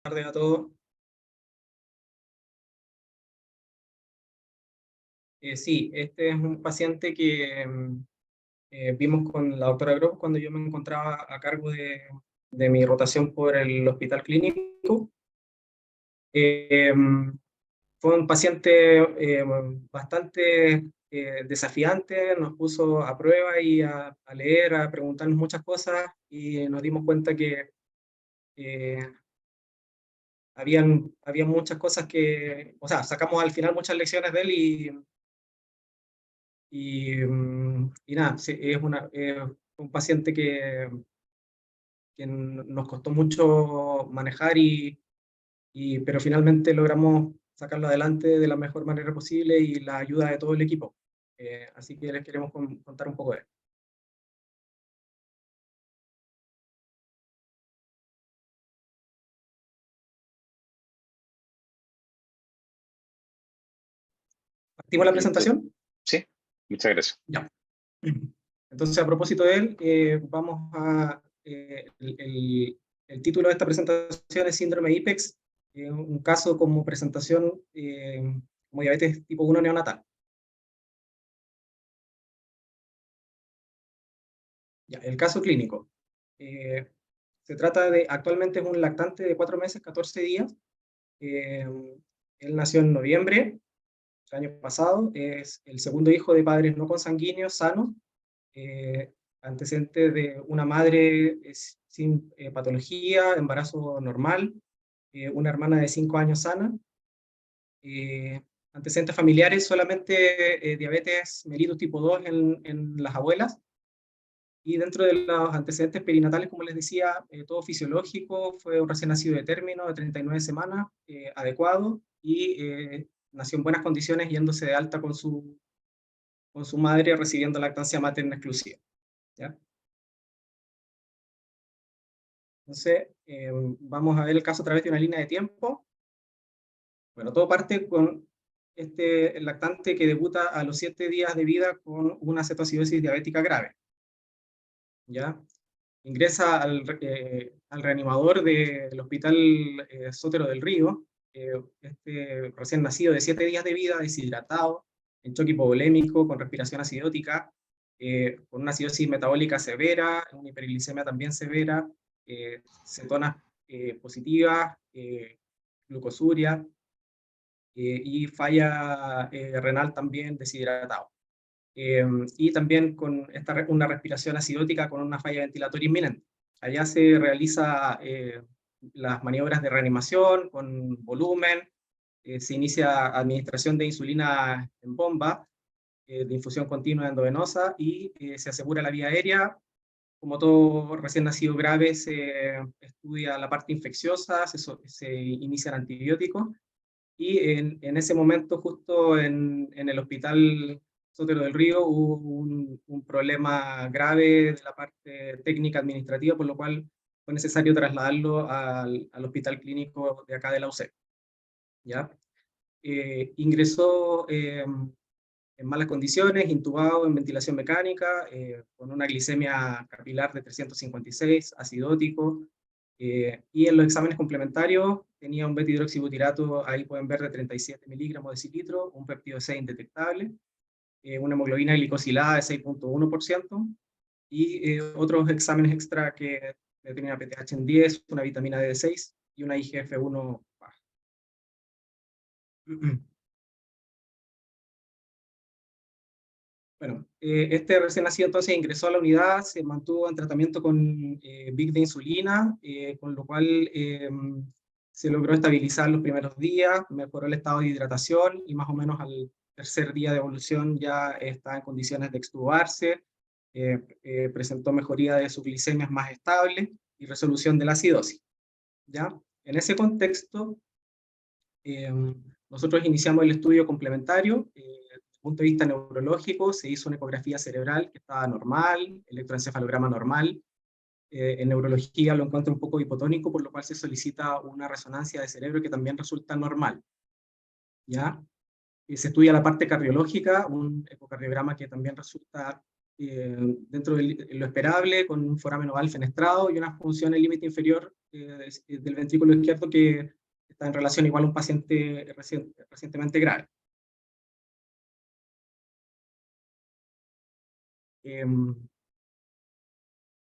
Tardes a todos. Sí, este es un paciente que vimos con la doctora Gross cuando yo me encontraba a cargo de mi rotación por el hospital clínico. Eh, Fue un paciente bastante desafiante, nos puso a prueba y a leer, a preguntarnos muchas cosas y nos dimos cuenta que eh, habían muchas cosas o sea, sacamos al final muchas lecciones de él y nada, sí, es un paciente que nos costó mucho manejar, pero finalmente logramos sacarlo adelante de la mejor manera posible y la ayuda de todo el equipo. Así que les queremos contar un poco de él. ¿Partimos la Listo. presentación? Sí, muchas gracias. Ya. Entonces, a propósito de él, el título de esta presentación es Síndrome IPEX, un caso como presentación como diabetes tipo 1 neonatal. Ya, el caso clínico. Eh, Se trata actualmente es un lactante de 4 meses, 14 días. Eh, Él nació en noviembre del año pasado, es el segundo hijo de padres no consanguíneos, sanos, eh, antecedente de una madre sin patología, embarazo normal, una hermana de 5 años sana, antecedentes familiares, solamente diabetes mellitus tipo 2 en las abuelas, y dentro de los antecedentes perinatales, como les decía, todo fisiológico, fue un recién nacido de término de 39 semanas, adecuado, y nació en buenas condiciones yéndose de alta con su madre recibiendo lactancia materna exclusiva. ¿Ya? Entonces, vamos a ver el caso a través de una línea de tiempo. Bueno, todo parte con este lactante que debuta a los 7 días de vida con una cetoacidosis diabética grave. ¿Ya? Ingresa al reanimador del Hospital Sotero del Río, este recién nacido de 7 días de vida, deshidratado, en choque hipovolémico, con respiración acidótica, con una acidosis metabólica severa, una hiperglicemia también severa, cetonas positivas, glucosuria y falla renal también, deshidratado. Y también con una respiración acidótica con una falla ventilatoria inminente. Allá se realiza las maniobras de reanimación con volumen, se inicia administración de insulina en bomba, de infusión continua endovenosa y se asegura la vía aérea. Como todo recién nacido grave, se estudia la parte infecciosa, se inician antibióticos y en ese momento, justo en el hospital Sotero del Río, hubo un problema grave de la parte técnica administrativa, por lo cual fue necesario trasladarlo al hospital clínico de acá de la UCE. ¿Ya? Ingresó en malas condiciones, intubado en ventilación mecánica, con una glicemia capilar de 356, acidótico, y en los exámenes complementarios tenía un beta-hidroxibutirato, ahí pueden ver, de 37 miligramos de cilitro, un péptido C indetectable, una hemoglobina glicosilada de 6,1%, y otros exámenes extra que tenían PTH en 10, una vitamina D de 6 y una IGF-1 baja. Bueno, este recién nacido entonces ingresó a la unidad, se mantuvo en tratamiento con BIC de insulina, con lo cual se logró estabilizar los primeros días, mejoró el estado de hidratación y más o menos al tercer día de evolución ya está en condiciones de extubarse, presentó mejoría de sus glicemias más estables y resolución de la acidosis. ¿Ya? En ese contexto, eh, nosotros iniciamos el estudio complementario. Desde el punto de vista neurológico, se hizo una ecografía cerebral que estaba normal, electroencefalograma normal. En neurología lo encuentro un poco hipotónico, por lo cual se solicita una resonancia de cerebro que también resulta normal. ¿Ya? Se estudia la parte cardiológica, un ecocardiograma que también resulta dentro de lo esperable, con un foramen oval fenestrado y una función en el límite inferior del ventrículo izquierdo que está en relación igual a un paciente recientemente grave.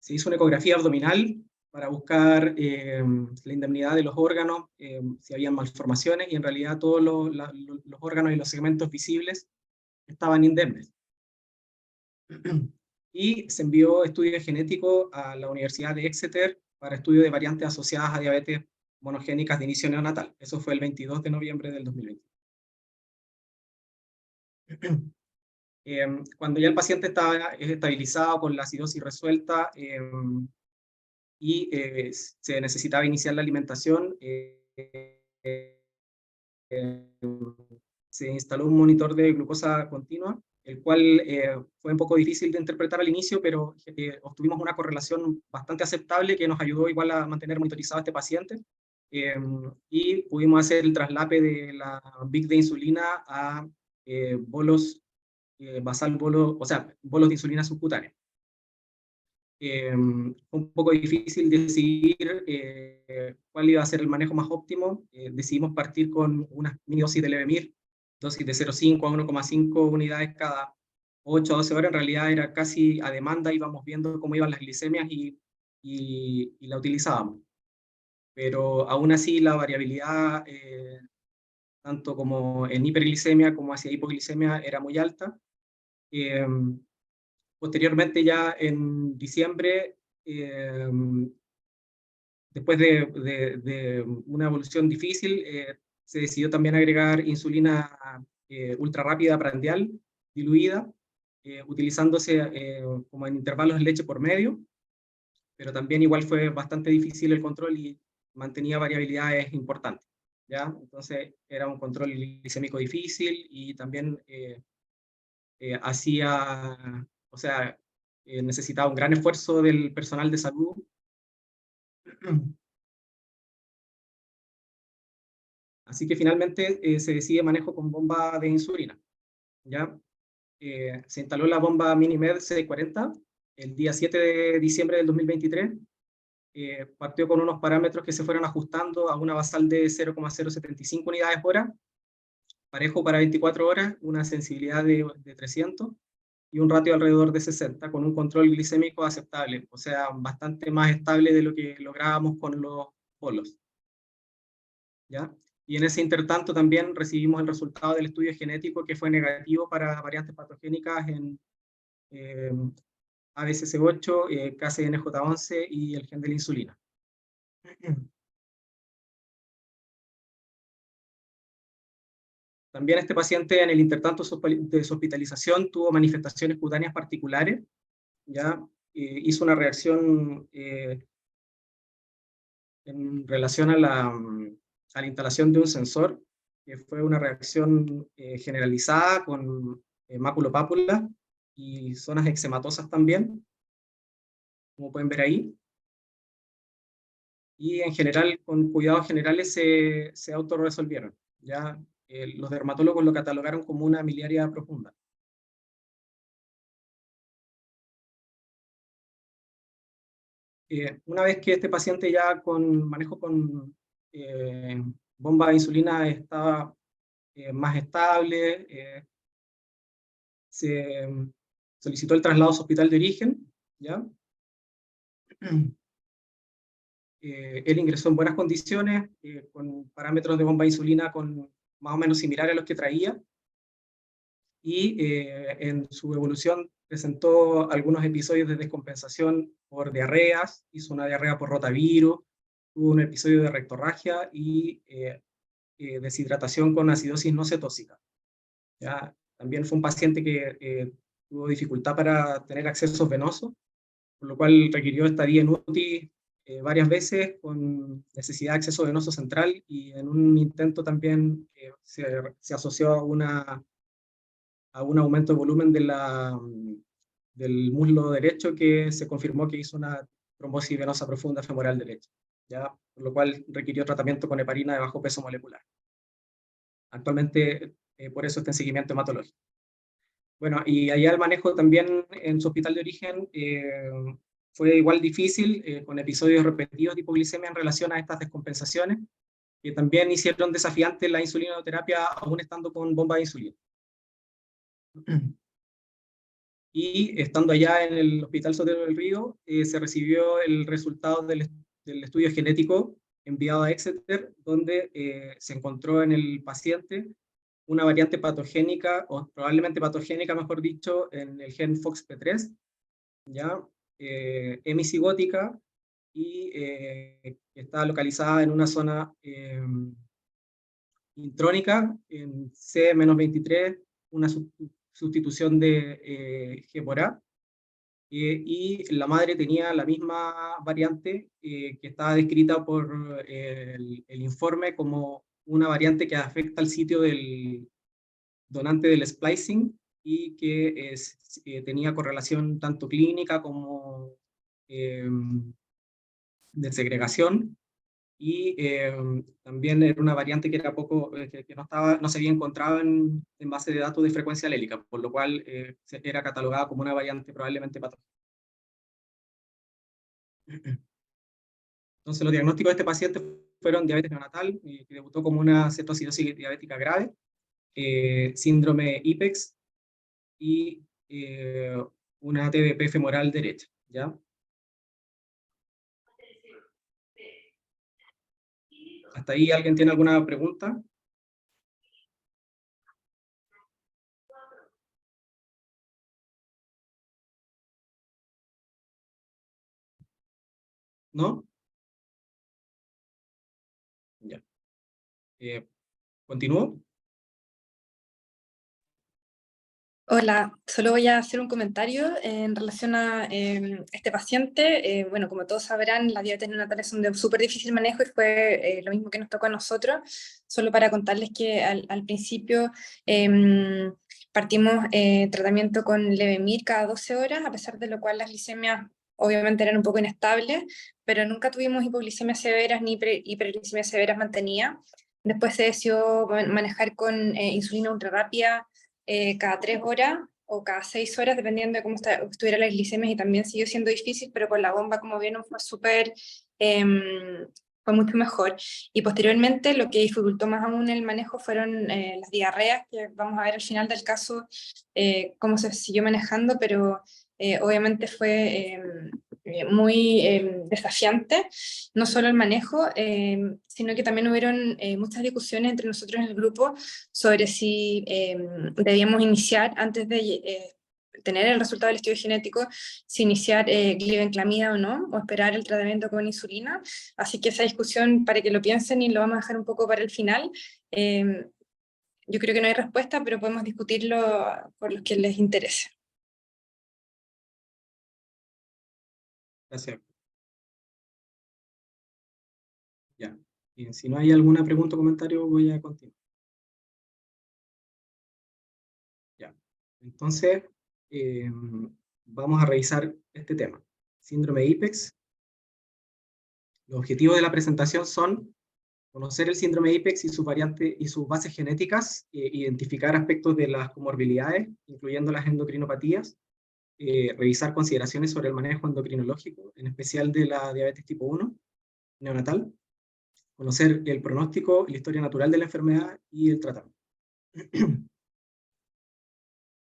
Se hizo una ecografía abdominal para buscar la indemnidad de los órganos, si había malformaciones, y en realidad todos los órganos y los segmentos visibles estaban indemnes. Y se envió estudio genético a la Universidad de Exeter para estudio de variantes asociadas a diabetes monogénicas de inicio neonatal. Eso fue el 22 de noviembre del 2020. Cuando ya el paciente estaba estabilizado con la acidosis resuelta y se necesitaba iniciar la alimentación, se instaló un monitor de glucosa continua, el cual fue un poco difícil de interpretar al inicio, pero obtuvimos una correlación bastante aceptable que nos ayudó igual a mantener monitorizado a este paciente, y pudimos hacer el traslape de la BIC de insulina a bolos basal bolos, o sea, bolos de insulina subcutánea. Fue un poco difícil decidir cuál iba a ser el manejo más óptimo. Decidimos partir con una mini dosis de Levemir, dosis de 0,5 a 1,5 unidades cada 8 a 12 horas. En realidad era casi a demanda, íbamos viendo cómo iban las glicemias y la utilizábamos. Pero aún así la variabilidad, tanto como en hiperglicemia como hacia hipoglicemia, era muy alta. Posteriormente, ya en diciembre, después de una evolución difícil, se decidió también agregar insulina ultra rápida prandial diluida, utilizándose como en intervalos de leche por medio, pero también igual fue bastante difícil el control y mantenía variabilidades importantes, ¿ya? Entonces era un control glicémico difícil y también hacía, o sea, necesitaba un gran esfuerzo del personal de salud. Así que finalmente se decide manejo con bomba de insulina, ¿ya? Se instaló la bomba Minimed C40 el día 7 de diciembre del 2023. Partió con unos parámetros que se fueron ajustando a una basal de 0,075 unidades por hora, parejo para 24 horas, una sensibilidad de 300 y un ratio alrededor de 60, con un control glicémico aceptable, o sea, bastante más estable de lo que lográbamos con los polos, ¿ya? Y en ese intertanto también recibimos el resultado del estudio genético que fue negativo para variantes patogénicas en ABCC8, KCNJ11 y el gen de la insulina. También este paciente en el intertanto de su hospitalización tuvo manifestaciones cutáneas particulares, ya hizo una reacción en relación a la instalación de un sensor, que fue una reacción generalizada con máculopápula y zonas eczematosas también, como pueden ver ahí. Y en general, con cuidados generales, se autorresolvieron. Ya los dermatólogos lo catalogaron como una miliaria profunda. Una vez que este paciente ya con manejo con bomba de insulina estaba más estable, se solicitó el traslado a su hospital de origen, ¿ya? Él ingresó en buenas condiciones, con parámetros de bomba de insulina más o menos similares a los que traía, y en su evolución presentó algunos episodios de descompensación por diarreas, hizo una diarrea por rotavirus, tuvo un episodio de rectorragia y deshidratación con acidosis no cetóxica. ¿Ya? También fue un paciente que tuvo dificultad para tener accesos venosos, por lo cual requirió estadía en UTI varias veces con necesidad de acceso venoso central, y en un intento también se asoció a un aumento de volumen del muslo derecho, que se confirmó que hizo una trombosis venosa profunda femoral derecha, ¿ya? Por lo cual requirió tratamiento con heparina de bajo peso molecular. Actualmente, por eso está en seguimiento hematológico. Bueno, y allá el manejo también en su hospital de origen fue igual difícil, con episodios repetidos de hipoglicemia en relación a estas descompensaciones, que también hicieron desafiante la insulinoterapia aún estando con bomba de insulina. Y estando allá en el Hospital Sotero del Río, se recibió el resultado del estudio genético enviado a Exeter, donde se encontró en el paciente una variante patogénica, o probablemente patogénica, mejor dicho, en el gen FOXP3, ¿ya? Hemicigótica, y está localizada en una zona intrónica, en C-23, una sustitución de G por A, y la madre tenía la misma variante que estaba descrita por el informe como una variante que afecta al sitio del donante del splicing y que tenía correlación tanto clínica como eh, de segregación, y también era una variante que era poco, que no se había encontrado en base de datos de frecuencia alélica, por lo cual era catalogada como una variante probablemente patógena. Entonces los diagnósticos de este paciente fueron diabetes neonatal, que debutó como una cetoacidosis diabética grave, síndrome IPEX y una TDP femoral derecha, ¿ya? ¿Hasta ahí alguien tiene alguna pregunta? ¿No? Ya. ¿Continúo? Hola, solo voy a hacer un comentario en relación a este paciente. Bueno, como todos sabrán, las diabetes neonatales son de súper difícil manejo y fue lo mismo que nos tocó a nosotros. Solo para contarles que al principio partimos tratamiento con Levemir cada 12 horas, a pesar de lo cual las glicemias obviamente eran un poco inestables, pero nunca tuvimos hipoglicemias severas ni hiperglicemias severas mantenidas. Después se decidió manejar con insulina ultrarrápida cada 3 horas o cada 6 horas, dependiendo de cómo estuviera la glicemia, y también siguió siendo difícil, pero con la bomba, como vieron, fue mucho mejor. Y posteriormente lo que dificultó más aún el manejo fueron las diarreas, que vamos a ver al final del caso cómo se siguió manejando, pero obviamente fue muy desafiante, no solo el manejo, sino que también hubieron muchas discusiones entre nosotros en el grupo sobre si debíamos iniciar, antes de tener el resultado del estudio genético, si iniciar glibenclamida o no, o esperar el tratamiento con insulina. Así que esa discusión, para que lo piensen, y lo vamos a dejar un poco para el final. Yo creo que no hay respuesta, pero podemos discutirlo por los que les interese. Gracias. Ya. Y si no hay alguna pregunta o comentario, voy a continuar. Ya. Entonces, vamos a revisar este tema. Síndrome IPEX. Los objetivos de la presentación son conocer el síndrome IPEX y sus variantes y sus bases genéticas, identificar aspectos de las comorbilidades, incluyendo las endocrinopatías, revisar consideraciones sobre el manejo endocrinológico, en especial de la diabetes tipo 1 neonatal, conocer el pronóstico, la historia natural de la enfermedad y el tratamiento.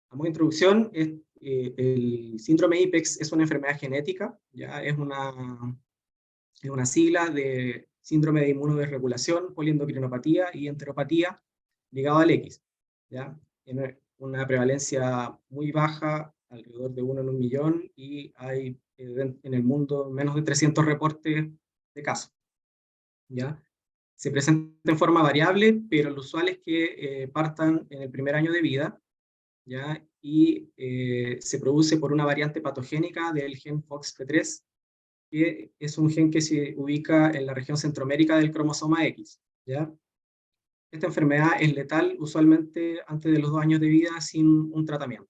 A modo de introducción, el síndrome IPEX es una enfermedad genética, ya es una sigla de síndrome de inmunodesregulación, poliendocrinopatía y enteropatía ligado al X, ¿ya? Tiene una prevalencia muy baja, alrededor de 1 en 1 millón, y hay en el mundo menos de 300 reportes de casos, ¿ya? Se presenta en forma variable, pero lo usual es que partan en el primer año de vida, ¿ya? Y se produce por una variante patogénica del gen FOXP3, que es un gen que se ubica en la región centromérica del cromosoma X, ¿ya? Esta enfermedad es letal usualmente antes de los 2 años de vida sin un tratamiento.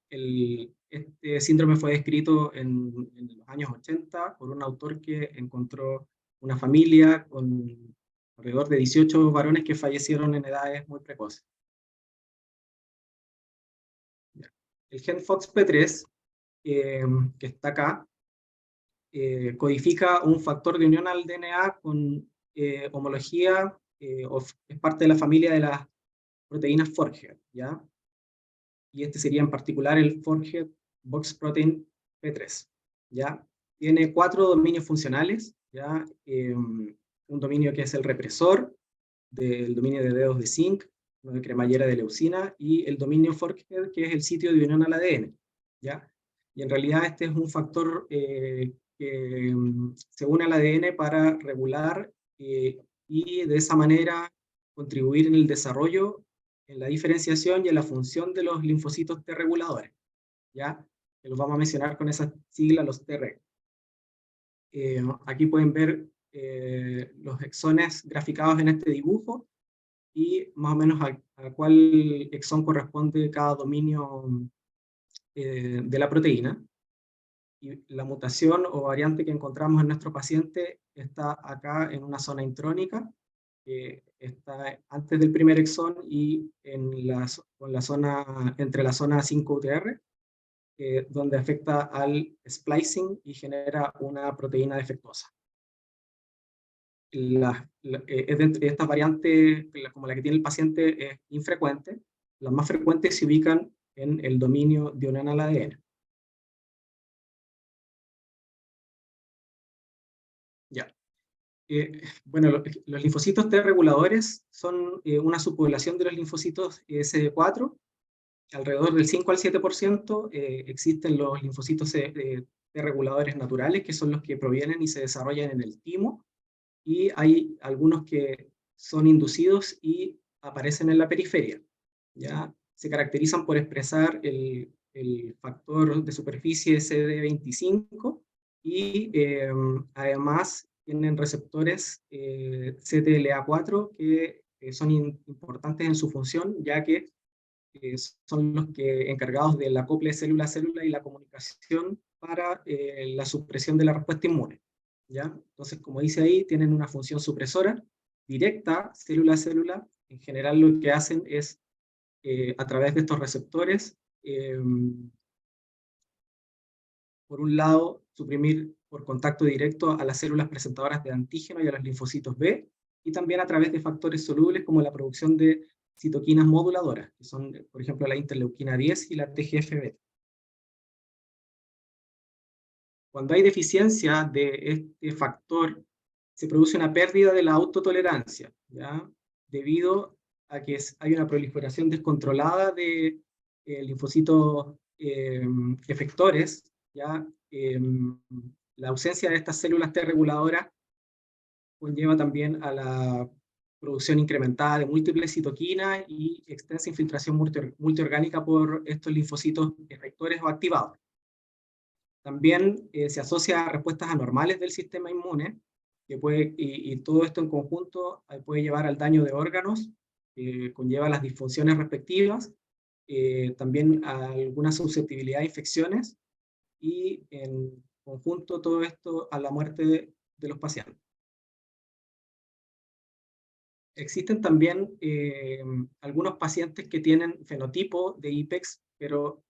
Este síndrome fue descrito en los años 80 por un autor que encontró una familia con alrededor de 18 varones que fallecieron en edades muy precoces. el gen FOXP3, que está acá, codifica un factor de unión al DNA con homología, es parte de la familia de las proteínas Forgead, ¿ya? Y este sería en particular el Forgead Box Protein P3, ¿ya? Tiene 4 dominios funcionales, ¿ya? Un dominio que es el represor, del dominio de dedos de zinc, de cremallera de leucina, y el dominio Forgead, que es el sitio de unión al ADN, ¿ya? Y en realidad este es un factor que se une al ADN para regular y de esa manera contribuir en el desarrollo, en la diferenciación y en la función de los linfocitos T reguladores, ¿ya? Que los vamos a mencionar con esa sigla, los Treg. Aquí pueden ver los exones graficados en este dibujo y más o menos a cuál exón corresponde cada dominio de la proteína. Y la mutación o variante que encontramos en nuestro paciente está acá en una zona intrónica, está antes del primer exón y con la zona, entre la zona 5UTR, donde afecta al splicing y genera una proteína defectuosa. Estas variantes, como la que tiene el paciente, es infrecuente. Las más frecuentes se ubican en el dominio de unión al ADN. Ya. Bueno, los linfocitos T reguladores son una subpoblación de los linfocitos CD4. Alrededor del 5 al 7% existen los linfocitos T reguladores naturales, que son los que provienen y se desarrollan en el timo, y hay algunos que son inducidos y aparecen en la periferia. ¿Ya? Se caracterizan por expresar el factor de superficie CD25 y además tienen receptores CTLA4 que son importantes en su función, ya que son los que encargados del acople célula a célula y la comunicación para la supresión de la respuesta inmune, ¿ya? Entonces, como dice ahí, tienen una función supresora directa, célula a célula. En general lo que hacen es, a través de estos receptores, por un lado, suprimir por contacto directo a las células presentadoras de antígeno y a los linfocitos B, y también a través de factores solubles como la producción de citoquinas moduladoras, que son, por ejemplo, la interleuquina 10 y la TGF-beta. Cuando hay deficiencia de este factor, se produce una pérdida de la autotolerancia, ¿ya? Debido a que hay una proliferación descontrolada de linfocitos efectores, ¿ya? La ausencia de estas células T reguladoras conlleva también a la producción incrementada de múltiples citoquinas y extensa infiltración multiorgánica por estos linfocitos efectores o activados. También se asocia a respuestas anormales del sistema inmune, que y todo esto en conjunto puede llevar al daño de órganos, conlleva las disfunciones respectivas, también a alguna susceptibilidad a infecciones y en conjunto todo esto a la muerte de los pacientes. Existen también algunos pacientes que tienen fenotipo de IPEX, pero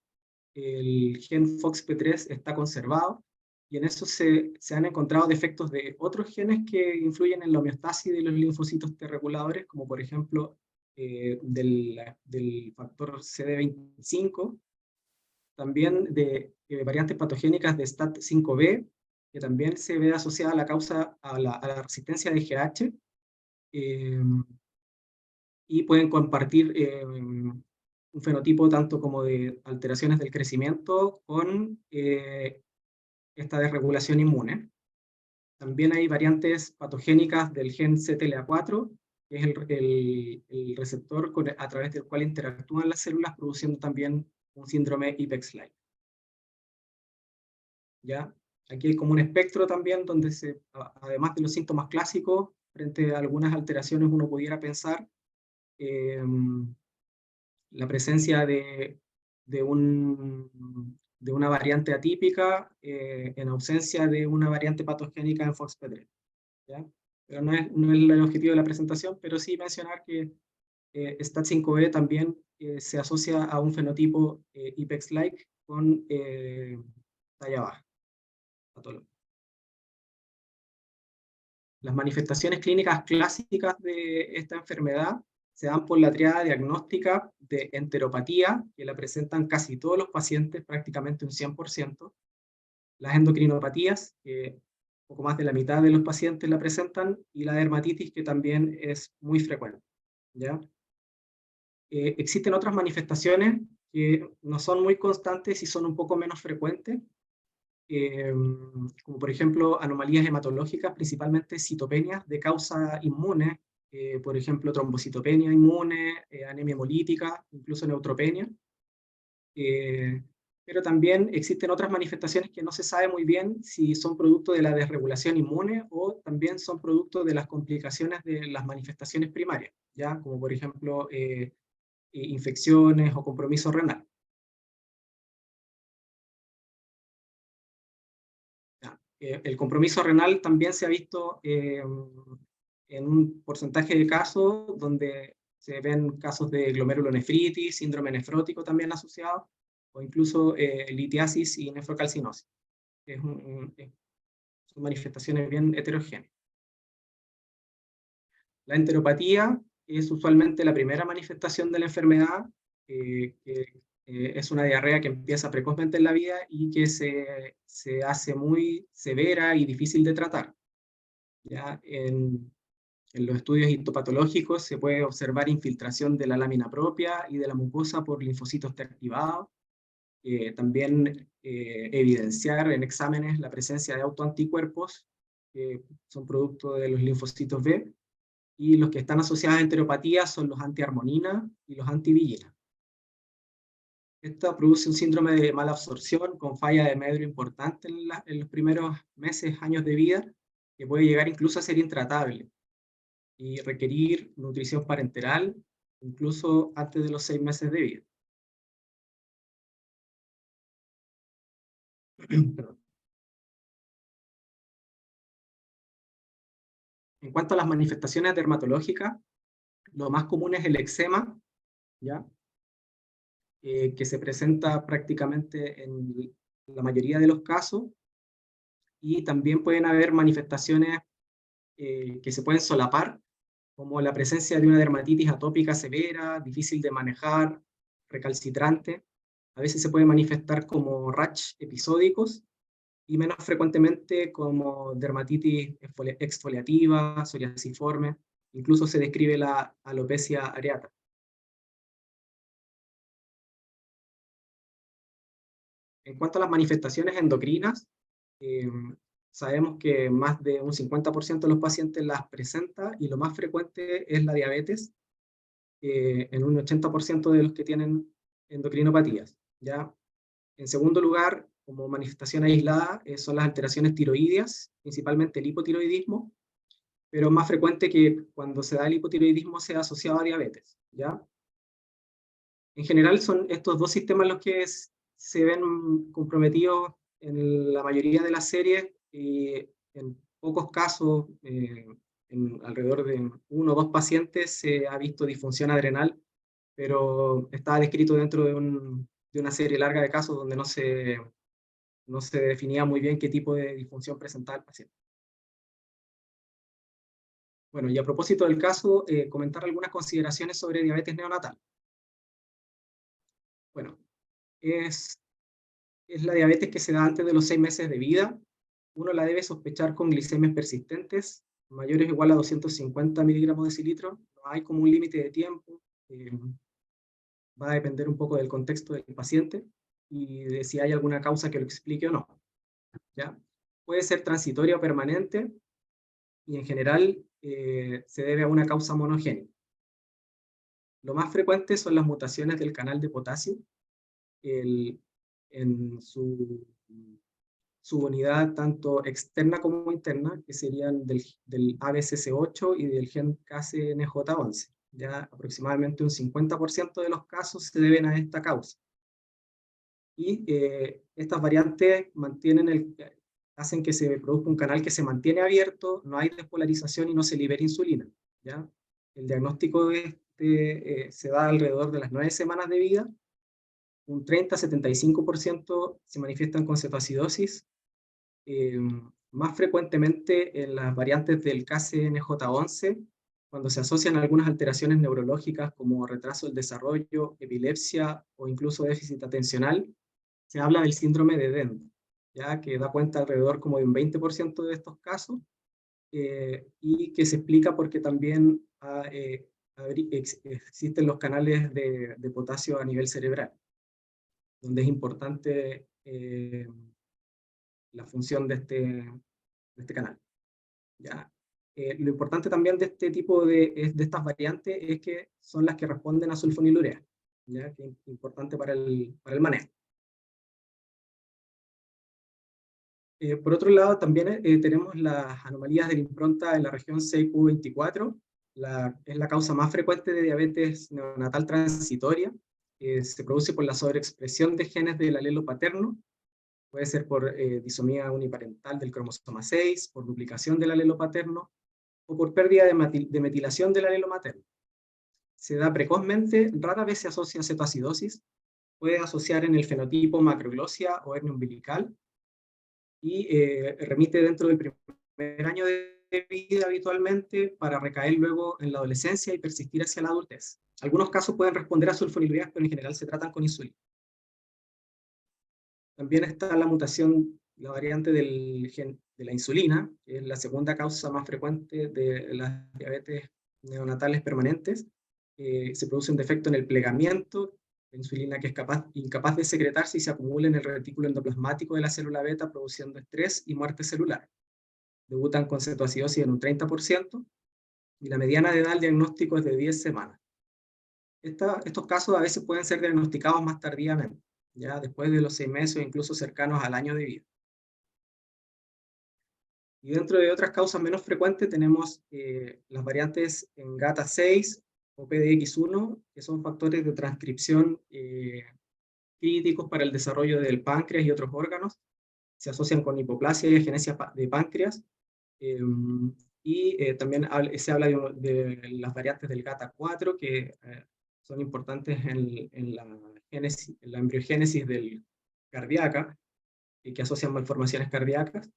el gen FOXP3 está conservado, y en eso se han encontrado defectos de otros genes que influyen en la homeostasis de los linfocitos T reguladores, como por ejemplo del factor CD25, también de variantes patogénicas de STAT5B, que también se ve asociada a la causa, a la resistencia de GH, y pueden compartir un fenotipo tanto como de alteraciones del crecimiento con esta desregulación inmune. También hay variantes patogénicas del gen CTLA4, que es el receptor a través del cual interactúan las células, produciendo también un síndrome IPEX-like. ¿Ya? Aquí hay como un espectro también, donde además de los síntomas clásicos, frente a algunas alteraciones uno pudiera pensar la presencia de una variante atípica en ausencia de una variante patogénica en FOXP3. ¿Ya? Pero no es el objetivo de la presentación, pero sí mencionar que STAT5B también se asocia a un fenotipo IPEX-like con talla baja, patológica. Las manifestaciones clínicas clásicas de esta enfermedad se dan por la triada diagnóstica de enteropatía, que la presentan casi todos los pacientes, prácticamente un 100%, las endocrinopatías, que poco más de la mitad de los pacientes la presentan, y la dermatitis, que también es muy frecuente, ¿ya? Existen otras manifestaciones que no son muy constantes y son un poco menos frecuentes, como por ejemplo anomalías hematológicas, principalmente citopenias de causa inmune, por ejemplo trombocitopenia inmune, anemia hemolítica, incluso neutropenia. Pero también existen otras manifestaciones que no se sabe muy bien si son producto de la desregulación inmune o también son producto de las complicaciones de las manifestaciones primarias, ¿ya? Como por ejemplo infecciones o compromiso renal. El compromiso renal también se ha visto en un porcentaje de casos donde se ven casos de glomerulonefritis, síndrome nefrótico también asociado, o incluso litiasis y nefrocalcinosis. Son manifestaciones bien heterogéneas. La enteropatía es usualmente la primera manifestación de la enfermedad, que es una diarrea que empieza precozmente en la vida y que se hace muy severa y difícil de tratar. ¿Ya? En los estudios histopatológicos se puede observar infiltración de la lámina propia y de la mucosa por linfocitos T activados. También evidenciar en exámenes la presencia de autoanticuerpos, que son producto de los linfocitos B, y los que están asociados a enteropatía son los antiarmonina y los antivillina. Esta produce un síndrome de mala absorción con falla de medrio importante en los primeros meses, años de vida, que puede llegar incluso a ser intratable y requerir nutrición parenteral incluso antes de los 6 meses de vida. En cuanto a las manifestaciones dermatológicas, lo más común es el eczema, ¿ya? Que se presenta prácticamente en la mayoría de los casos, y también pueden haber manifestaciones que se pueden solapar, como la presencia de una dermatitis atópica severa, difícil de manejar, recalcitrante. A veces se puede manifestar como rash episódicos, y menos frecuentemente como dermatitis exfoliativa, psoriasiforme. Incluso se describe la alopecia areata. En cuanto a las manifestaciones endocrinas, sabemos que más de un 50% de los pacientes las presenta, y lo más frecuente es la diabetes, en un 80% de los que tienen endocrinopatías, ¿ya? En segundo lugar, como manifestación aislada, son las alteraciones tiroideas, principalmente el hipotiroidismo, pero es más frecuente que cuando se da el hipotiroidismo sea asociado a diabetes, ¿ya? En general son estos dos sistemas los que se ven comprometidos en la mayoría de las series, y en pocos casos, en alrededor de 1 o 2 pacientes, se ha visto disfunción adrenal, pero está descrito dentro de una serie larga de casos donde no se definía muy bien qué tipo de disfunción presentaba el paciente. Bueno, y a propósito del caso, comentar algunas consideraciones sobre diabetes neonatal. Bueno, es la diabetes que se da antes de los 6 meses de vida. Uno la debe sospechar con glicemias persistentes, mayores o igual a 250 miligramos de decilitro. No hay como un límite de tiempo. Va a depender un poco del contexto del paciente y de si hay alguna causa que lo explique o no, ¿ya? Puede ser transitoria o permanente, y en general se debe a una causa monogénica. Lo más frecuente son las mutaciones del canal de potasio, en su unidad tanto externa como interna, que serían del ABCC8 y del gen KCNJ11. Ya aproximadamente un 50% de los casos se deben a esta causa. Y estas variantes hacen que se produzca un canal que se mantiene abierto, no hay despolarización y no se libera insulina, ¿ya? El diagnóstico de se da alrededor de las 9 semanas de vida. Un 30-75% se manifiestan con cetoacidosis, más frecuentemente en las variantes del KCNJ11, cuando se asocian algunas alteraciones neurológicas como retraso del desarrollo, epilepsia o incluso déficit atencional, se habla del síndrome de Dent, ya que da cuenta alrededor como de un 20% de estos casos, y que se explica porque también existen los canales de potasio a nivel cerebral, donde es importante la función de este canal. ¿Ya? Lo importante también de este tipo de estas variantes es que son las que responden a sulfonilurea, ¿ya? Que es importante para el manejo. Por otro lado, también tenemos las anomalías de la impronta en la región CQ24, es la causa más frecuente de diabetes neonatal transitoria. Se produce por la sobreexpresión de genes del alelo paterno. Puede ser por disomía uniparental del cromosoma 6, por duplicación del alelo paterno, o por pérdida de metilación del alelo materno. Se da precozmente, rara vez se asocia a cetoacidosis, puede asociar en el fenotipo macroglosia o hernia umbilical, y remite dentro del primer año de vida habitualmente para recaer luego en la adolescencia y persistir hacia la adultez. Algunos casos pueden responder a sulfonilureas, pero en general se tratan con insulina. También está la mutación, la variante del gen de la insulina, que es la segunda causa más frecuente de las diabetes neonatales permanentes. Se produce un defecto en el plegamiento, la insulina que es incapaz de secretarse y se acumula en el retículo endoplasmático de la célula beta, produciendo estrés y muerte celular. Debutan con cetoacidosis en un 30%, y la mediana de edad del diagnóstico es de 10 semanas. Estos casos a veces pueden ser diagnosticados más tardíamente, ya después de los 6 meses o incluso cercanos al año de vida. Y dentro de otras causas menos frecuentes tenemos las variantes en GATA6 o PDX1, que son factores de transcripción críticos para el desarrollo del páncreas y otros órganos. Se asocian con hipoplasia y agenesia de páncreas. También se habla de las variantes del GATA4, que son importantes en la embriogénesis cardíaca, y que asocian malformaciones cardíacas.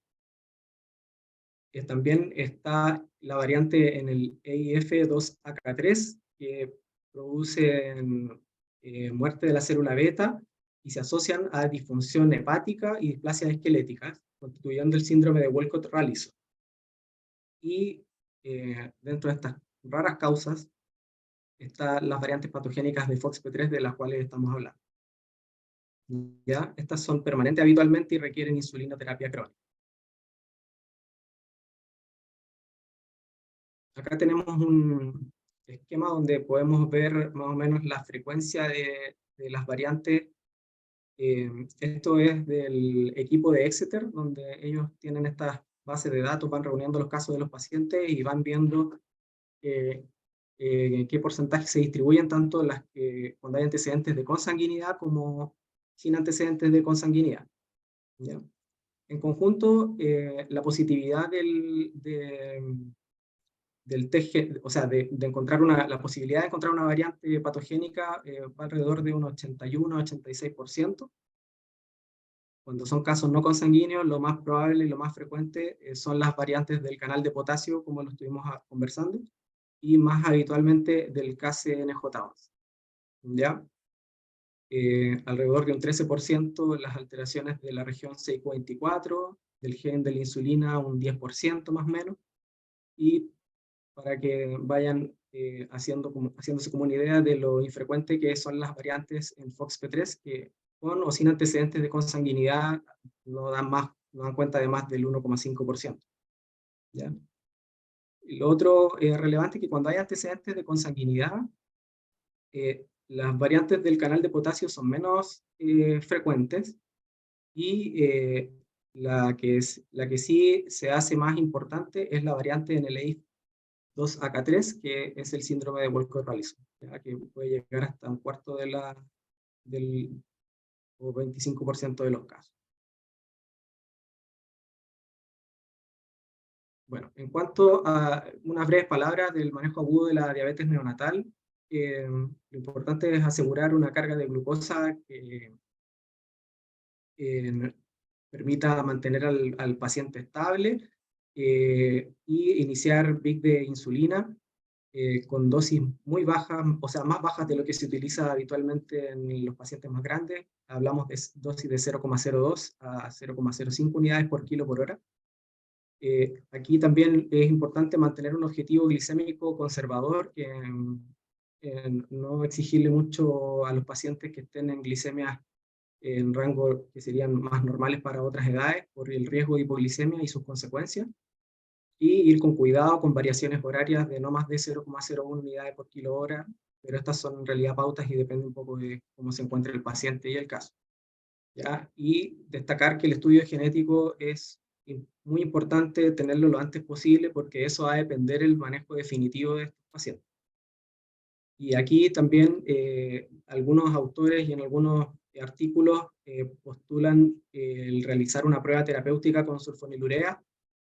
También está la variante en el EIF2AK3, que produce muerte de la célula beta y se asocian a disfunción hepática y displasias esqueléticas, constituyendo el síndrome de Walcott-Rallison. Y dentro de estas raras causas están las variantes patogénicas de FOXP3 de las cuales estamos hablando. ¿Ya? Estas son permanentes habitualmente y requieren insulinoterapia crónica. Acá tenemos un esquema donde podemos ver más o menos la frecuencia de las variantes. Esto es del equipo de Exeter, donde ellos tienen estas bases de datos, van reuniendo los casos de los pacientes y van viendo qué porcentaje se distribuyen, tanto cuando hay antecedentes de consanguinidad como sin antecedentes de consanguinidad. ¿Ya? En conjunto, la positividad del TG, o sea, de encontrar la posibilidad de encontrar una variante patogénica va alrededor de un 81-86%. Cuando son casos no consanguíneos, lo más probable y lo más frecuente son las variantes del canal de potasio, como lo estuvimos conversando, y más habitualmente del KCNJ11. ¿Ya? Alrededor de un 13% las alteraciones de la región CQ24, del gen de la insulina un 10% más o menos, y para que vayan haciéndose como una idea de lo infrecuente que son las variantes en FOXP3, que con o sin antecedentes de consanguinidad no dan cuenta de más del 1,5%. ¿Ya? Y lo otro relevante es que cuando hay antecedentes de consanguinidad, las variantes del canal de potasio son menos frecuentes, y la que sí se hace más importante es la variante en el EIF2AK3, que es el síndrome de Walcott-Rallison, que puede llegar hasta un cuarto o 25% de los casos. Bueno, en cuanto a unas breves palabras del manejo agudo de la diabetes neonatal, lo importante es asegurar una carga de glucosa que permita mantener al paciente estable, y iniciar BIC de insulina con dosis muy bajas, o sea, más bajas de lo que se utiliza habitualmente en los pacientes más grandes. Hablamos de dosis de 0,02 a 0,05 unidades por kilo por hora. Aquí también es importante mantener un objetivo glicémico conservador, no exigirle mucho a los pacientes que estén en glicemias en rango que serían más normales para otras edades, por el riesgo de hipoglicemia y sus consecuencias, y ir con cuidado con variaciones horarias de no más de 0,01 unidades por kilo hora, pero estas son en realidad pautas y depende un poco de cómo se encuentre el paciente y el caso, ¿ya? Y destacar que el estudio genético es muy importante tenerlo lo antes posible, porque eso va a depender el manejo definitivo de estos pacientes. Y aquí también algunos autores y en algunos artículos postulan el realizar una prueba terapéutica con sulfonilurea,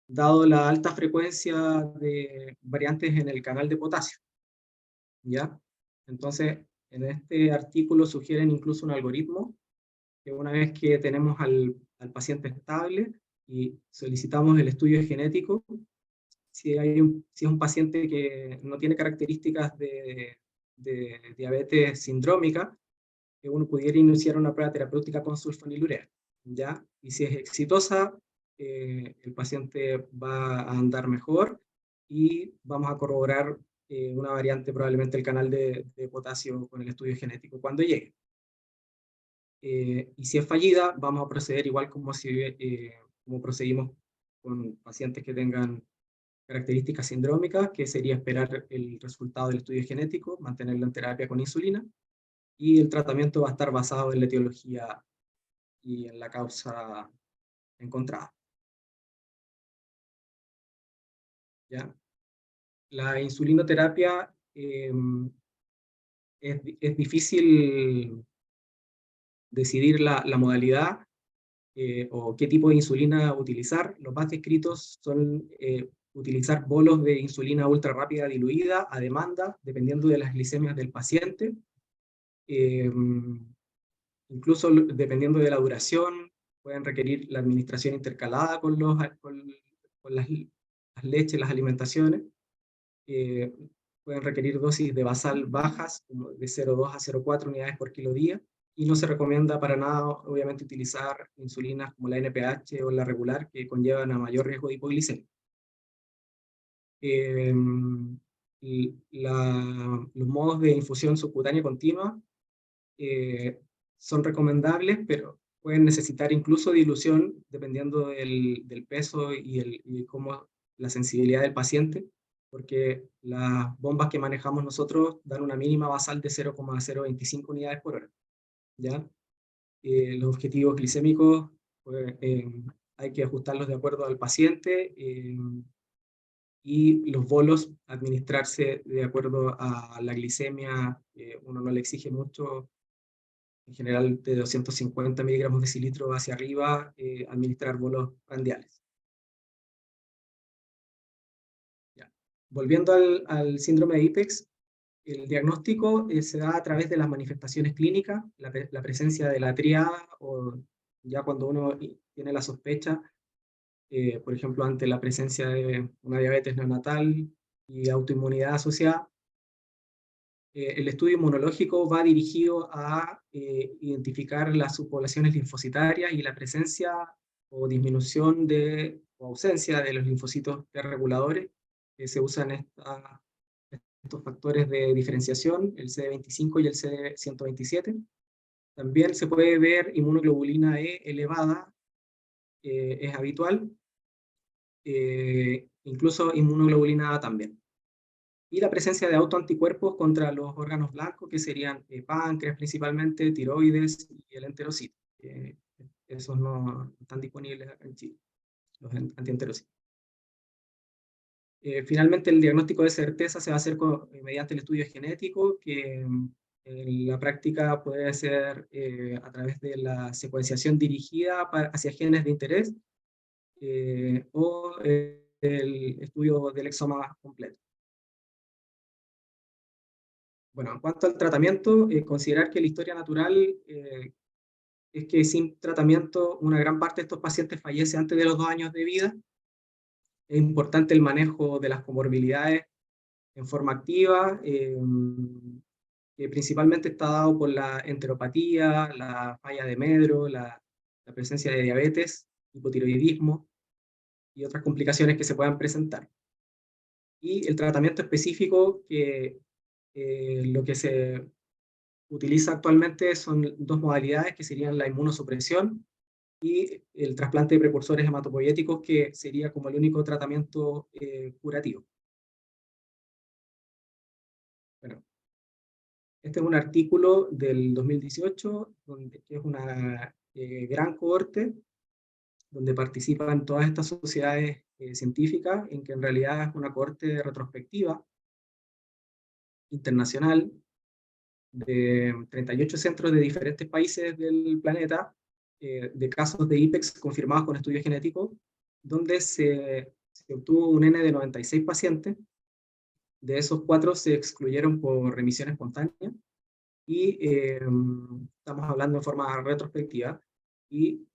dado la alta frecuencia de variantes en el canal de potasio, ¿ya? Entonces, en este artículo sugieren incluso un algoritmo que una vez que tenemos al paciente estable y solicitamos el estudio genético, si es un paciente que no tiene características de diabetes sindrómica, que uno pudiera iniciar una prueba terapéutica con sulfonilurea, ¿ya? Y si es exitosa, el paciente va a andar mejor y vamos a corroborar una variante, probablemente el canal de potasio, con el estudio genético cuando llegue. Y si es fallida, vamos a proceder igual como procedimos con pacientes que tengan características sindrómicas, que sería esperar el resultado del estudio genético, mantenerlo en terapia con insulina, y el tratamiento va a estar basado en la etiología y en la causa encontrada, ¿ya? La insulinoterapia es difícil decidir la modalidad o qué tipo de insulina utilizar. Los más descritos son utilizar bolos de insulina ultra rápida diluida a demanda, dependiendo de las glicemias del paciente. Incluso dependiendo de la duración, pueden requerir la administración intercalada con las leches, las alimentaciones. Pueden requerir dosis de basal bajas, como de 0,2 a 0,4 unidades por kilo día, y no se recomienda para nada, obviamente, utilizar insulinas como la NPH o la regular, que conllevan a mayor riesgo de hipoglicemia. Los modos de infusión subcutánea continua son recomendables, pero pueden necesitar incluso dilución dependiendo del peso y cómo la sensibilidad del paciente, porque las bombas que manejamos nosotros dan una mínima basal de 0,025 unidades por hora, ¿ya? Los objetivos glicémicos pues, hay que ajustarlos de acuerdo al paciente, y los bolos administrarse de acuerdo a la glicemia. Uno no le exige mucho, en general de 250 miligramos de cilitro hacia arriba, administrar bolos prandiales. Ya. Volviendo al síndrome de IPEX, el diagnóstico se da a través de las manifestaciones clínicas, la presencia de la triada, o ya cuando uno tiene la sospecha, por ejemplo, ante la presencia de una diabetes neonatal y autoinmunidad asociada. El estudio inmunológico va dirigido a identificar las subpoblaciones linfocitarias y la presencia o disminución o ausencia de los linfocitos T reguladores, que se usan estos factores de diferenciación, el CD25 y el CD127. También se puede ver inmunoglobulina E elevada, es habitual, incluso inmunoglobulina A también. Y la presencia de autoanticuerpos contra los órganos blancos, que serían páncreas principalmente, tiroides y el enterocito. Esos no están disponibles acá en Chile, los antienterocitos. Finalmente, el diagnóstico de certeza se va a hacer mediante el estudio genético, que en la práctica puede ser a través de la secuenciación dirigida hacia genes de interés, o el estudio del exoma completo. Bueno, en cuanto al tratamiento, considerar que la historia natural es que sin tratamiento una gran parte de estos pacientes fallece antes de los 2 años de vida. Es importante el manejo de las comorbilidades en forma activa, que principalmente está dado por la enteropatía, la falla de Medro, la presencia de diabetes, hipotiroidismo y otras complicaciones que se puedan presentar. Y el tratamiento específico, que lo que se utiliza actualmente son 2 modalidades, que serían la inmunosupresión y el trasplante de precursores hematopoyéticos, que sería como el único tratamiento curativo. Bueno, este es un artículo del 2018, que es una gran cohorte, donde participan todas estas sociedades científicas, en que en realidad es una cohorte retrospectiva internacional de 38 centros de diferentes países del planeta, de casos de IPEX confirmados con estudios genéticos, donde se obtuvo un N de 96 pacientes. De esos 4 se excluyeron por remisión espontánea, y estamos hablando en forma retrospectiva, y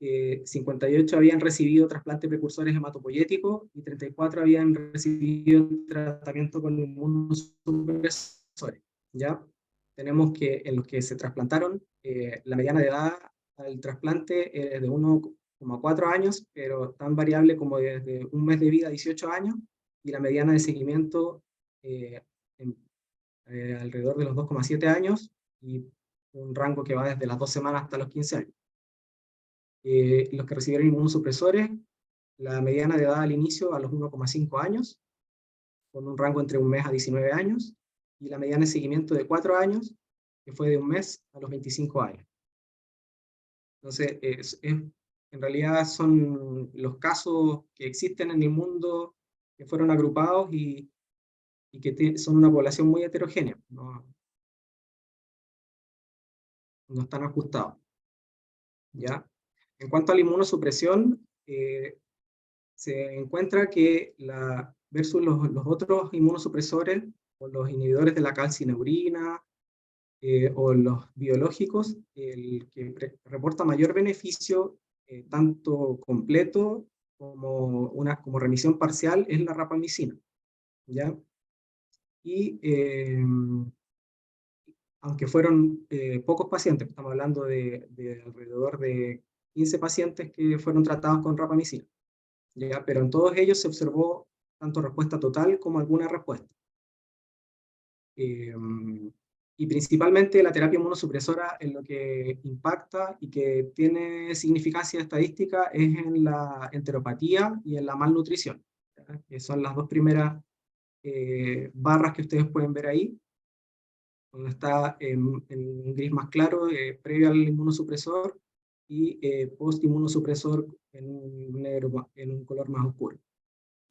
58 habían recibido trasplante de precursores hematopoyéticos y 34 habían recibido tratamiento con inmunosupresores. ¿Ya? Tenemos que en los que se trasplantaron, la mediana de edad al trasplante es de 1,4 años, pero tan variable como desde un mes de vida a 18 años, y la mediana de seguimiento en, alrededor de los 2,7 años, y un rango que va desde las 2 semanas hasta los 15 años. Los que recibieron inmunosupresores, la mediana de edad al inicio a los 1,5 años, con un rango entre un mes a 19 años, y la mediana de seguimiento de 4 años, que fue de un mes a los 25 años. Entonces, en realidad son los casos que existen en el mundo, que fueron agrupados y que son una población muy heterogénea, no están ajustados. ¿Ya? En cuanto a la inmunosupresión, se encuentra que versus los otros inmunosupresores, o los inhibidores de la calcineurina, o los biológicos, el que reporta mayor beneficio, tanto completo como remisión parcial, es la rapamicina. ¿Ya? Y aunque fueron pocos pacientes, estamos hablando de alrededor de 15 pacientes que fueron tratados con rapamicina, ¿ya? Pero en todos ellos se observó tanto respuesta total como alguna respuesta. Y principalmente la terapia inmunosupresora, en lo que impacta y que tiene significancia estadística, es en la enteropatía y en la malnutrición, ¿ya? Que son las 2 primeras barras que ustedes pueden ver ahí, donde está en un gris más claro, previo al inmunosupresor, y post-inmunosupresor en un negro, en un color más oscuro.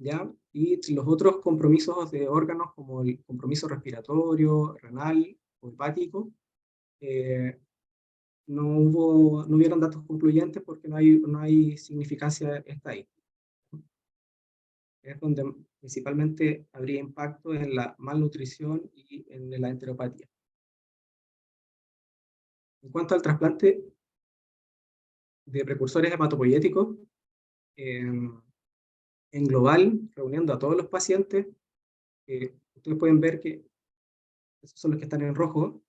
¿Ya? Y los otros compromisos de órganos, como el compromiso respiratorio, renal o hepático, no hubieron datos concluyentes porque no hay significancia estadística. Es donde principalmente habría impacto en la malnutrición y en la enteropatía. En cuanto al trasplante de precursores hematopoyéticos, en global, reuniendo a todos los pacientes, ustedes pueden ver que esos son los que están en rojo.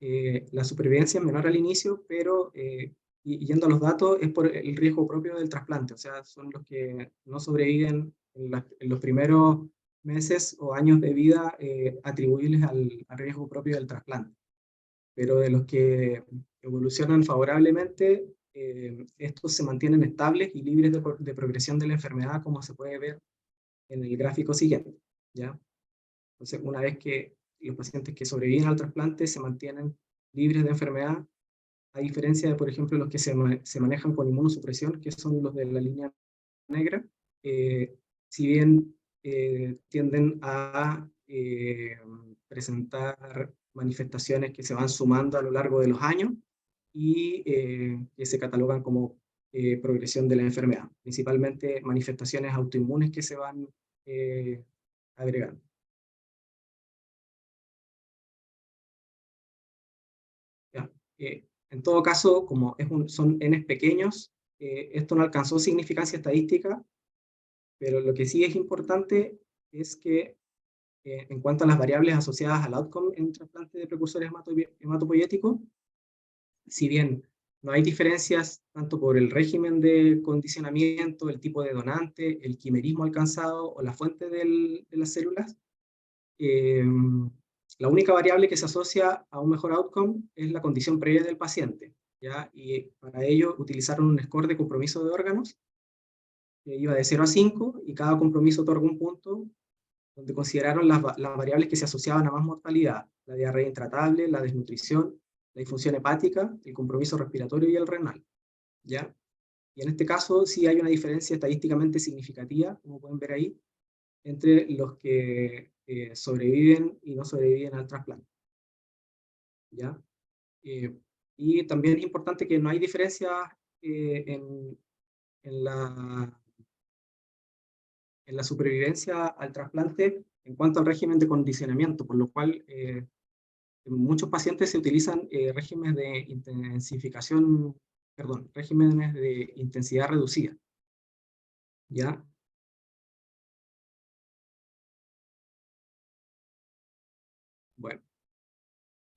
La supervivencia es menor al inicio, pero y yendo a los datos, es por el riesgo propio del trasplante, o sea, son los que no sobreviven en los primeros meses o años de vida, atribuibles al riesgo propio del trasplante. Pero de los que evolucionan favorablemente, estos se mantienen estables y libres de progresión de la enfermedad, como se puede ver en el gráfico siguiente, ¿ya? Entonces, una vez que los pacientes que sobreviven al trasplante se mantienen libres de enfermedad, a diferencia de, por ejemplo, los que se manejan con inmunosupresión, que son los de la línea negra, si bien tienden a presentar manifestaciones que se van sumando a lo largo de los años, y que se catalogan como progresión de la enfermedad, principalmente manifestaciones autoinmunes que se van agregando. En todo caso, como son N pequeños, esto no alcanzó significancia estadística, pero lo que sí es importante es que en cuanto a las variables asociadas al outcome en trasplante de precursores hematopoyéticos, si bien no hay diferencias tanto por el régimen de condicionamiento, el tipo de donante, el quimerismo alcanzado o la fuente de las células, la única variable que se asocia a un mejor outcome es la condición previa del paciente, ¿ya? Y para ello utilizaron un score de compromiso de órganos que iba de 0 a 5 y cada compromiso otorga un punto, donde consideraron las variables que se asociaban a más mortalidad: la diarrea intratable, la desnutrición, la disfunción hepática, el compromiso respiratorio y el renal, ¿ya? Y en este caso sí hay una diferencia estadísticamente significativa, como pueden ver ahí, entre los que sobreviven y no sobreviven al trasplante, ¿ya? Y también es importante que no hay diferencias en la supervivencia al trasplante en cuanto al régimen de condicionamiento, por lo cual en muchos pacientes se utilizan regímenes de intensificación, perdón, regímenes de intensidad reducida, ¿ya? Bueno,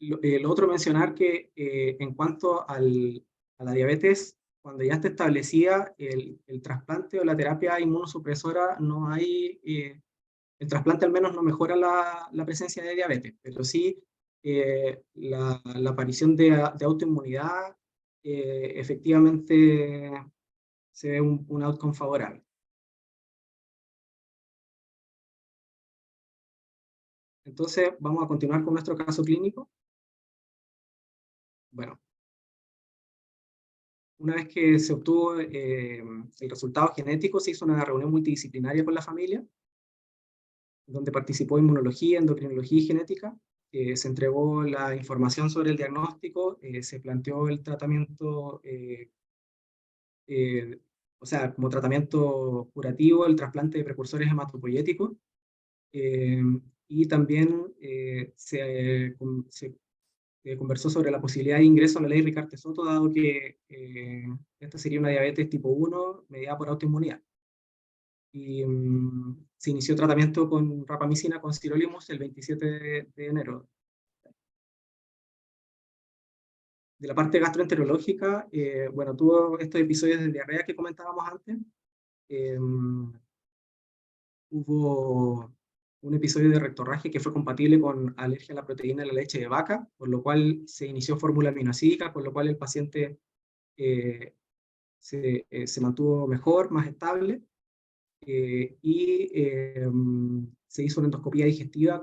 lo otro mencionar que en cuanto a la diabetes, cuando ya está establecida el trasplante o la terapia inmunosupresora, no hay, el trasplante al menos no mejora la presencia de diabetes, pero sí la aparición de autoinmunidad efectivamente se ve un outcome favorable. Entonces, vamos a continuar con nuestro caso clínico. Bueno, una vez que se obtuvo el resultado genético, se hizo una reunión multidisciplinaria con la familia, donde participó inmunología, endocrinología y genética. Se entregó la información sobre el diagnóstico, se planteó el tratamiento, o sea, como tratamiento curativo, el trasplante de precursores hematopoyéticos, y también se conversó sobre la posibilidad de ingreso a la ley Ricarte-Soto, dado que esta sería una diabetes tipo 1 mediada por autoinmunidad. Y se inició tratamiento con rapamicina con sirolimus el 27 de enero. De la parte gastroenterológica, bueno, tuvo estos episodios de diarrea que comentábamos antes. Hubo un episodio de rectorragia que fue compatible con alergia a la proteína de la leche de vaca, por lo cual se inició fórmula aminoácidica, por lo cual el paciente se mantuvo mejor, más estable, y se hizo una endoscopía digestiva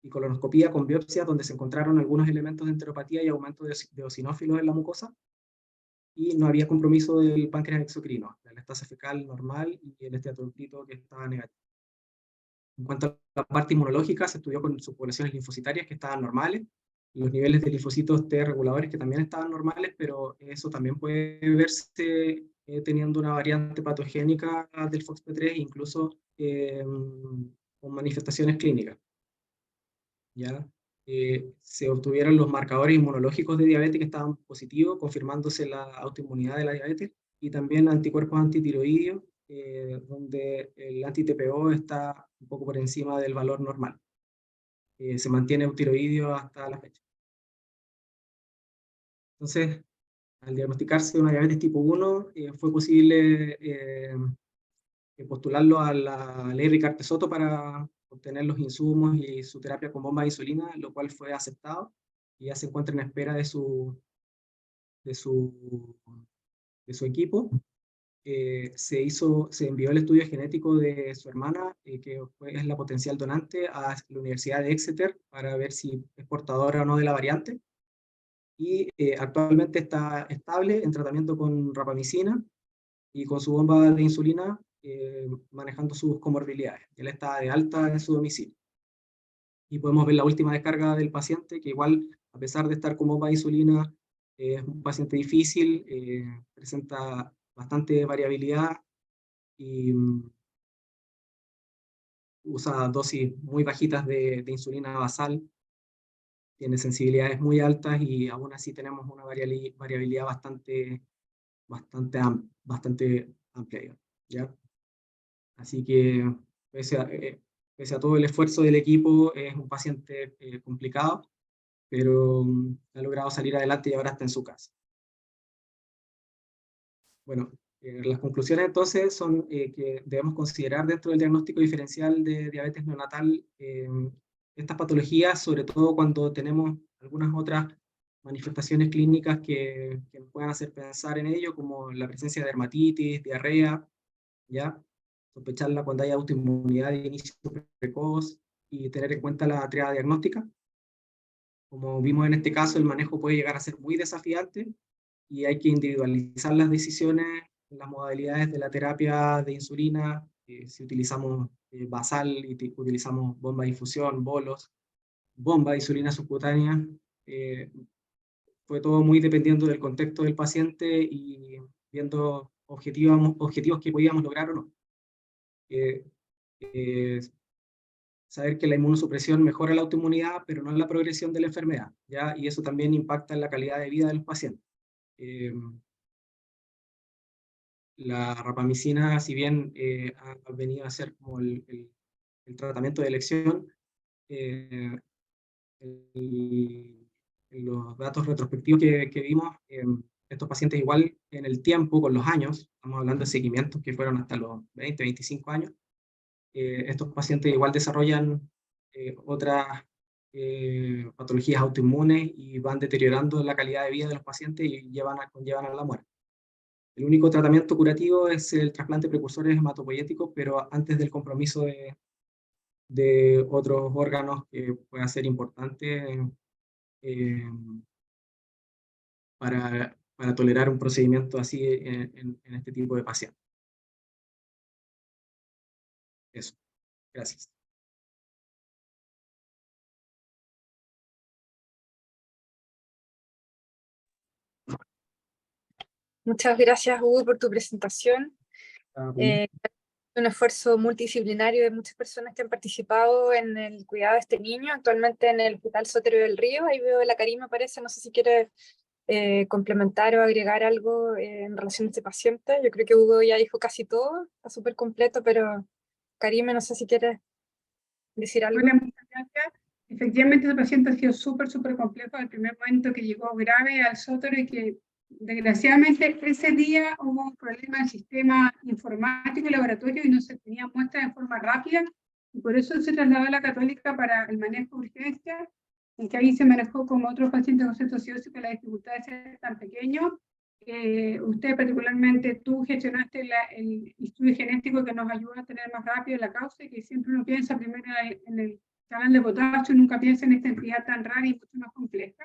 y colonoscopía con biopsia, donde se encontraron algunos elementos de enteropatía y aumento de eosinófilos en la mucosa, y no había compromiso del páncreas exocrino, la elastasa fecal normal y el esteatoclito que estaba negativo. En cuanto a la parte inmunológica, se estudió con subpoblaciones linfocitarias que estaban normales, los niveles de linfocitos T reguladores que también estaban normales, pero eso también puede verse teniendo una variante patogénica del FOXP3, incluso con manifestaciones clínicas, ¿ya? Se obtuvieron los marcadores inmunológicos de diabetes que estaban positivos, confirmándose la autoinmunidad de la diabetes, y también anticuerpos antitiroideos, donde el anti-TPO está un poco por encima del valor normal. Se mantiene eutiroideo hasta la fecha. Entonces, al diagnosticarse una diabetes tipo 1, fue posible postularlo a la ley Ricarte-Soto para obtener los insumos y su terapia con bomba de insulina, lo cual fue aceptado y ya se encuentra en espera de su, de su equipo. Se envió el estudio genético de su hermana, que es la potencial donante, a la Universidad de Exeter para ver si es portadora o no de la variante. Y actualmente está estable en tratamiento con rapamicina y con su bomba de insulina, manejando sus comorbilidades. Él está de alta en su domicilio. Y podemos ver la última descarga del paciente, que igual, a pesar de estar con bomba de insulina, es un paciente difícil, presenta bastante variabilidad y usa dosis muy bajitas de insulina basal. tiene sensibilidades muy altas y aún así tenemos una variabilidad bastante amplia, ¿ya? Así que, pese a todo el esfuerzo del equipo, es un paciente complicado, pero ha logrado salir adelante y ahora está en su casa. Bueno, las conclusiones entonces son que debemos considerar dentro del diagnóstico diferencial de diabetes neonatal estas patologías, sobre todo cuando tenemos algunas otras manifestaciones clínicas que nos puedan hacer pensar en ello, como la presencia de dermatitis, diarrea, ¿ya? Sospecharla cuando hay autoinmunidad de inicio precoz y tener en cuenta la triada diagnóstica. Como vimos en este caso, el manejo puede llegar a ser muy desafiante y hay que individualizar las decisiones, las modalidades de la terapia de insulina, si utilizamos basal y utilizamos bomba de infusión, bolos, bomba de insulina subcutánea, fue todo muy dependiendo del contexto del paciente y viendo objetivos que podíamos lograr o no. Eh, saber que la inmunosupresión mejora la autoinmunidad, pero no la progresión de la enfermedad, ¿ya? Y eso también impacta en la calidad de vida de los pacientes. La rapamicina, si bien ha venido a ser como el tratamiento de elección, en los datos retrospectivos que vimos, estos pacientes igual en el tiempo, con los años, estamos hablando de seguimientos que fueron hasta los 20, 25 años, estos pacientes igual desarrollan otras patologías autoinmunes y van deteriorando la calidad de vida de los pacientes y conllevan a la muerte. El único tratamiento curativo es el trasplante de precursores hematopoyéticos, pero antes del compromiso de otros órganos que pueda ser importante eh, para tolerar un procedimiento así en este tipo de pacientes. Eso. Gracias. Muchas gracias, Hugo, por tu presentación. Un esfuerzo multidisciplinario de muchas personas que han participado en el cuidado de este niño, actualmente en el Hospital Sotero del Río. Ahí veo a la Karima, parece, no sé si quieres complementar o agregar algo en relación a este paciente. Yo creo que Hugo ya dijo casi todo, está súper completo, pero Karima, no sé si quieres decir algo. Hola, muchas gracias. Efectivamente, el paciente ha sido súper complejo. Al primer momento que llegó grave al Sotero y que desgraciadamente ese día hubo un problema del sistema informático y laboratorio y no se tenía muestras de forma rápida y por eso se trasladó a la Católica para el manejo de urgencia, en que ahí se manejó como otros pacientes con cetoacidosis con la dificultad de ser tan pequeño. Usted particularmente, tú gestionaste el estudio genético que nos ayuda a tener más rápido la causa y que siempre uno piensa primero en el canal de potasio y nunca piensa en esta entidad tan rara y mucho más compleja.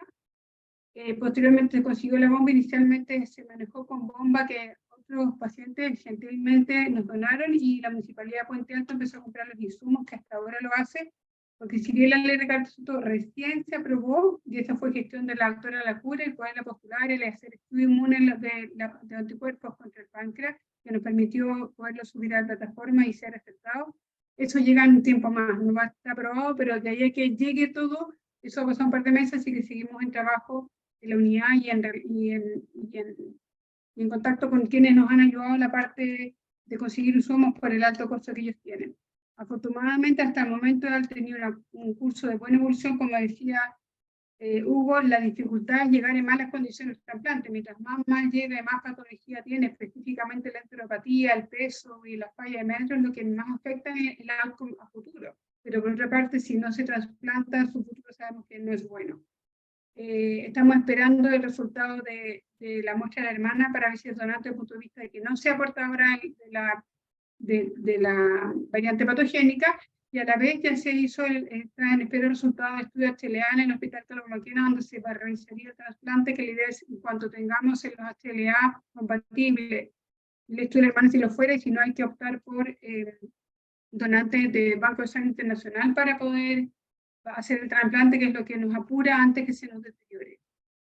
Posteriormente se consiguió la bomba, inicialmente se manejó con bomba que otros pacientes gentilmente nos donaron y la Municipalidad de Puente Alto empezó a comprar los insumos que hasta ahora lo hace, porque si bien la ley de cartazoto recién se aprobó, y esa fue gestión de la doctora Lacura, el poderla postular, el hacer estudio inmune de anticuerpos contra el páncreas, que nos permitió poderlo subir a la plataforma y ser aceptado. Eso llega en un tiempo más, no va a estar aprobado, pero de ahí a que llegue todo, eso ha pasado un par de meses, así que seguimos en trabajo en la unidad y en contacto con quienes nos han ayudado en la parte de conseguir insumos por el alto costo que ellos tienen. Afortunadamente, hasta el momento han tenido un curso de buena evolución, como decía Hugo, la dificultad es llegar en malas condiciones al trasplante. Mientras más mal llega y más patología tiene, específicamente la enteropatía, el peso y la falla de metro, es lo que más afecta el outcome a futuro. Pero por otra parte, si no se trasplanta, su futuro sabemos que no es bueno. Estamos esperando el resultado de la muestra de la hermana para ver si es donante desde el punto de vista de que no sea portadora de la variante patogénica, y a la vez ya se hizo está en espera el resultado de estudio HLA en el Hospital Calamaquena, donde se va a realizar el trasplante, que la idea es, en cuanto tengamos los HLA compatibles, el estudio de la hermana si lo fuera, y si no hay que optar por donantes de Banco de Sangre Internacional para poder hacer el trasplante, que es lo que nos apura antes que se nos deteriore.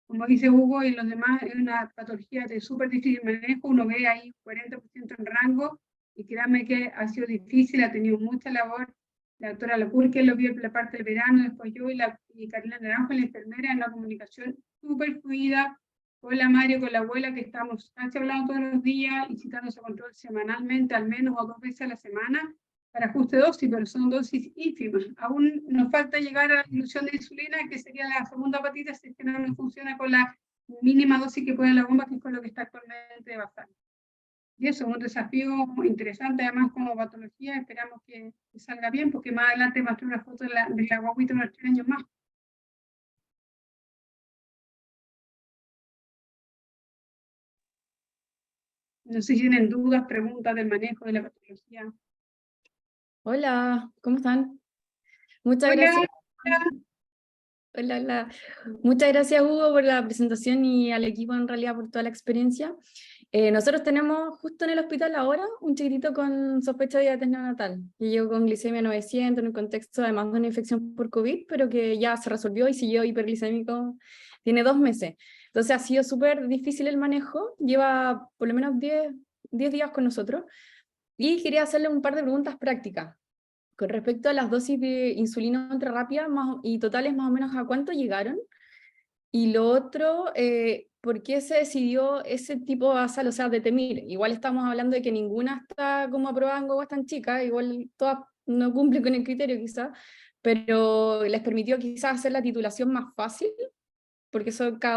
Como dice Hugo y los demás, es una patología de súper difícil manejo, uno ve ahí 40% en rango, y créanme que ha sido difícil, ha tenido mucha labor la doctora Lopurque lo vio en la parte del verano, después yo y Carolina Naranjo, la enfermera, en una comunicación súper fluida con la madre, con la abuela, que estamos casi hablando todos los días y citándose control semanalmente, al menos o 2 veces a la semana, para ajuste de dosis, pero son dosis ínfimas. Aún nos falta llegar a la inyección de insulina, que sería la segunda patita, si es que no nos funciona con la mínima dosis que pone la bomba, que es con lo que está actualmente bastante. Y eso es un desafío interesante, además como patología, esperamos que salga bien, porque más adelante va a tener una foto de la guaguita unos 3 años más. No sé si tienen dudas, preguntas del manejo de la patología. Hola, ¿cómo están? Muchas Hola. gracias. Hola, hola. Muchas gracias, Hugo, por la presentación y al equipo en realidad por toda la experiencia. Nosotros tenemos justo en el hospital ahora un chiquitito con sospecha de diabetes neonatal, que llegó con glicemia 900 en un contexto además de una infección por COVID, pero que ya se resolvió y siguió hiperglicémico, tiene 2 meses. Entonces ha sido súper difícil el manejo, lleva por lo menos 10 días con nosotros, y quería hacerle un par de preguntas prácticas. Con respecto a las dosis de insulina ultrarrápida y totales, más o menos, ¿a cuánto llegaron? Y lo otro, ¿por qué se decidió ese tipo de basal, o sea, de Temir? Igual estamos hablando de que ninguna está como aprobada en guaguas tan chicas, igual todas no cumplen con el criterio quizás, pero les permitió quizás hacer la titulación más fácil, porque eso cada